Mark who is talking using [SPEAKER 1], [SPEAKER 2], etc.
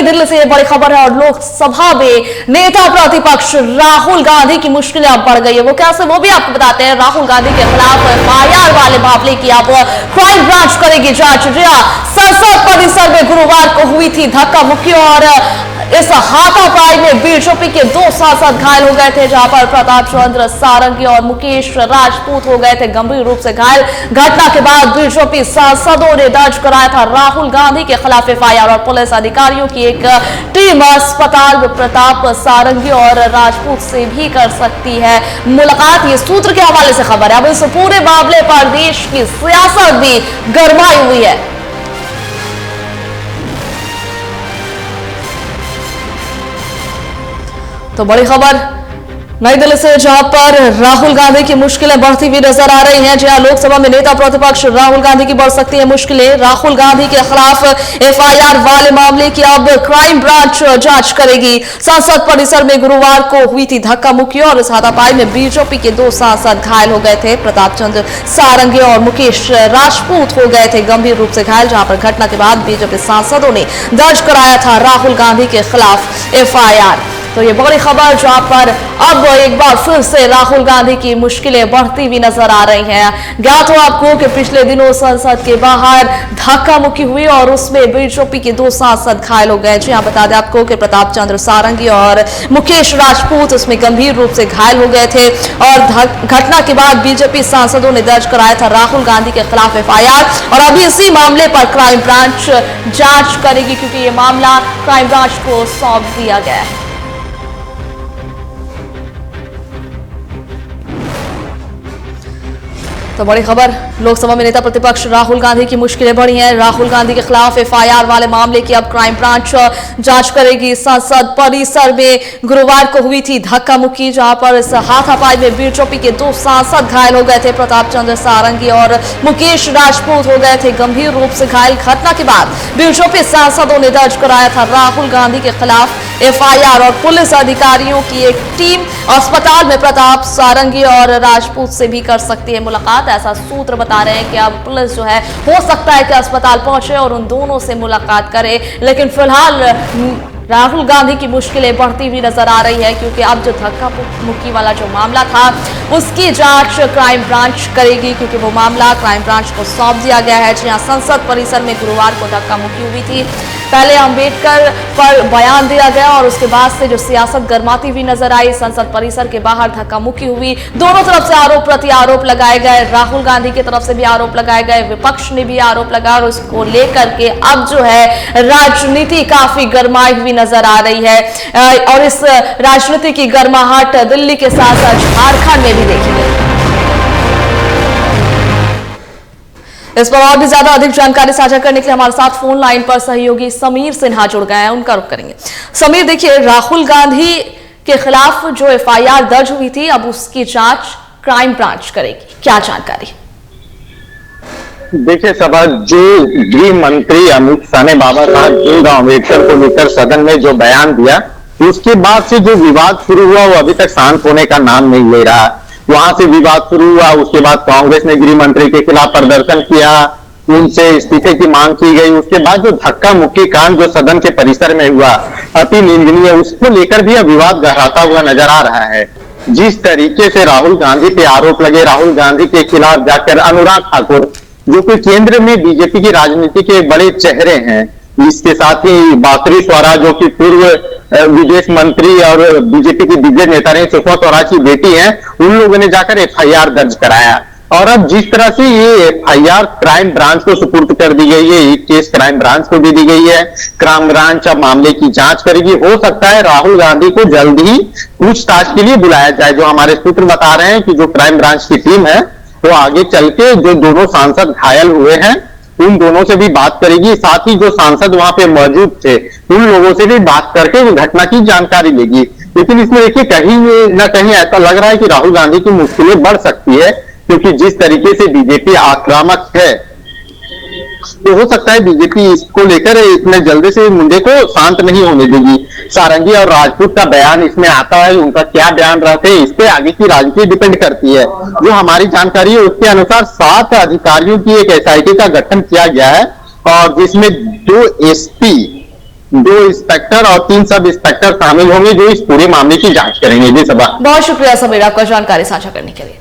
[SPEAKER 1] दिल्ली से बड़ी खबर है और लोकसभा में नेता प्रतिपक्ष राहुल गांधी की मुश्किलें अब बढ़ गई है। वो कैसे, वो भी आपको बताते हैं। राहुल गांधी के खिलाफ एफआईआर वाले मामले की अब क्राइम ब्रांच करेगी जांच। संसद परिसर में गुरुवार को हुई थी धक्का मुक्की और इस हाथापाई में बीजेपी के 2 सांसद घायल हो गए थे, जहां पर प्रताप चंद्र सारंगी और मुकेश राजपूत हो गए थे गंभीर रूप से घायल। घटना के बाद बीजेपी सांसदों ने दर्ज कराया था राहुल गांधी के खिलाफ एफआईआर और पुलिस अधिकारियों की एक टीम अस्पताल में प्रताप सारंगी और राजपूत से भी कर सकती है मुलाकात। ये सूत्र के हवाले से खबर है। अब इस पूरे मामले पर देश की सियासत भी गरमाई हुई है। तो बड़ी खबर नई दिल्ली से, जहां पर राहुल गांधी की मुश्किलें बढ़ती हुई नजर आ रही हैं। जहां लोकसभा में नेता प्रतिपक्ष राहुल गांधी की बढ़ सकती है मुश्किलें। राहुल गांधी के खिलाफ एफआईआर वाले मामले की अब क्राइम ब्रांच जांच करेगी। संसद परिसर में गुरुवार को हुई थी धक्का मुक्की और इस हाथापाई में बीजेपी के 2 सांसद घायल हो गए थे। प्रताप चंद्र सारंगी और मुकेश राजपूत हो गए थे गंभीर रूप से घायल, जहां पर घटना के बाद बीजेपी सांसदों ने दर्ज कराया था राहुल गांधी के खिलाफ एफआईआर। तो ये बड़ी खबर, जहां पर अब एक बार फिर से राहुल गांधी की मुश्किलें बढ़ती हुई नजर आ रही हैं। ज्ञात हो आपको कि पिछले दिनों संसद के बाहर धक्का मुक्की हुई और उसमें बीजेपी के 2 सांसद घायल हो गए। जी हां, बता दें आपको कि प्रताप चंद्र सारंगी और मुकेश राजपूत उसमें गंभीर रूप से घायल हो गए थे और घटना के बाद बीजेपी सांसदों ने दर्ज कराया था राहुल गांधी के खिलाफ एफआईआर और अभी इसी मामले पर क्राइम ब्रांच जांच करेगी, क्योंकि ये मामला क्राइम ब्रांच को सौंप दिया गया है। तो बड़ी खबर, लोकसभा में नेता प्रतिपक्ष राहुल गांधी की मुश्किलें बढ़ी हैं। राहुल गांधी के खिलाफ एफआईआर वाले मामले की अब क्राइम ब्रांच जांच करेगी। संसद परिसर में गुरुवार को हुई थी धक्का मुक्की, जहां पर इस हाथापाई में बीजेपी के 2 सांसद घायल हो गए थे। प्रताप चंद्र सारंगी और मुकेश राजपूत हो गए थे गंभीर रूप से घायल। घटना के बाद बीजेपी सांसदों ने दर्ज कराया था राहुल गांधी के खिलाफ एफआईआर और पुलिस अधिकारियों की एक टीम अस्पताल में प्रताप सारंगी और राजपूत से भी कर सकती है मुलाकात। ऐसा सूत्र बता रहे हैं कि अब पुलिस जो है हो सकता है कि अस्पताल पहुंचे और उन दोनों से मुलाकात करे, लेकिन फिलहाल राहुल गांधी की मुश्किलें बढ़ती हुई नजर आ रही है, क्योंकि अब जो धक्का मुक्की वाला जो मामला था उसकी जांच क्राइम ब्रांच करेगी, क्योंकि वो मामला क्राइम ब्रांच को सौंप दिया गया है। जहां संसद परिसर में गुरुवार को धक्का मुक्की हुई थी, पहले अंबेडकर पर बयान दिया गया और उसके बाद से जो सियासत गरमाती हुई नजर आई। संसद परिसर के बाहर धक्का मुक्की हुई, दोनों तरफ से आरोप प्रति आरोप लगाए गए। राहुल गांधी की तरफ से भी आरोप लगाए गए, विपक्ष ने भी आरोप लगाया और उसको लेकर के अब जो है राजनीति काफी गरमाई हुई नजर आ रही है और इस राजनीति की गर्माहट दिल्ली के साथ साथ झारखंड में भी देखी गई। इस पर और भी ज्यादा अधिक जानकारी साझा करने के लिए हमारे साथ फोन लाइन पर सहयोगी समीर सिन्हा जुड़ गए हैं, उनका रुख करेंगे। समीर, देखिए, राहुल गांधी के खिलाफ जो एफआईआर दर्ज हुई थी, अब उसकी जांच क्राइम ब्रांच करेगी, क्या जानकारी?
[SPEAKER 2] देखिए सभा, जो गृह मंत्री अमित शाह ने बाबा साहब भीमराव अम्बेडकर को लेकर सदन में जो बयान दिया, उसके बाद से जो विवाद शुरू हुआ वो अभी तक शांत होने का नाम नहीं ले रहा। वहां से विवाद शुरू हुआ, उसके बाद कांग्रेस ने गृह मंत्री के खिलाफ प्रदर्शन किया, उनसे इस्तीफे की मांग की गई। उसके बाद जो धक्का मुक्की कांड जो सदन के परिसर में हुआ, अति निंदनीय, उसको लेकर भी अब विवाद गहराता हुआ नजर आ रहा है। जिस तरीके से राहुल गांधी पे आरोप लगे, राहुल गांधी के खिलाफ जाकर अनुराग ठाकुर, जो कि केंद्र में बीजेपी की राजनीति के बड़े चेहरे हैं, इसके साथ ही बासुरी स्वराज, जो कि पूर्व विदेश मंत्री और बीजेपी की दिग्गज नेता रही सुषमा स्वराज की बेटी हैं, उन लोगों ने जाकर एफआईआर दर्ज कराया। और अब जिस तरह से ये एफआईआर क्राइम ब्रांच को सुपुर्द कर दी गई है, ये केस क्राइम ब्रांच को भी दी गई है, क्राइम ब्रांच अब मामले की जांच करेगी। हो सकता है राहुल गांधी को जल्द ही पूछताछ के लिए बुलाया जाए। जो हमारे सूत्र बता रहे हैं कि जो क्राइम ब्रांच की टीम है वो आगे चल के जो दोनों सांसद घायल हुए हैं उन दोनों से भी बात करेगी, साथ ही जो सांसद वहां पे मौजूद थे उन लोगों से भी बात करके वो घटना की जानकारी लेगी। लेकिन इसमें देखिए, कहीं ना कहीं ऐसा लग रहा है कि राहुल गांधी की मुश्किलें बढ़ सकती है, क्योंकि जिस तरीके से बीजेपी आक्रामक है, तो हो सकता है बीजेपी इसको लेकर इतने जल्दी से मुद्दे को शांत नहीं होने देगी। सारंगी और राजपूत का बयान इसमें आता है, उनका क्या बयान रहते हैं, इस पे आगे की राजनीति डिपेंड करती है। जो हमारी जानकारी है उसके अनुसार 7 अधिकारियों की एक एसआईटी का गठन किया गया है और जिसमें 2 एसपी 2 इंस्पेक्टर और 3 सब इंस्पेक्टर शामिल होंगे जो इस पूरे मामले की जांच करेंगे। जी सभा।
[SPEAKER 1] बहुत शुक्रिया समीर आपका जानकारी साझा करने के लिए।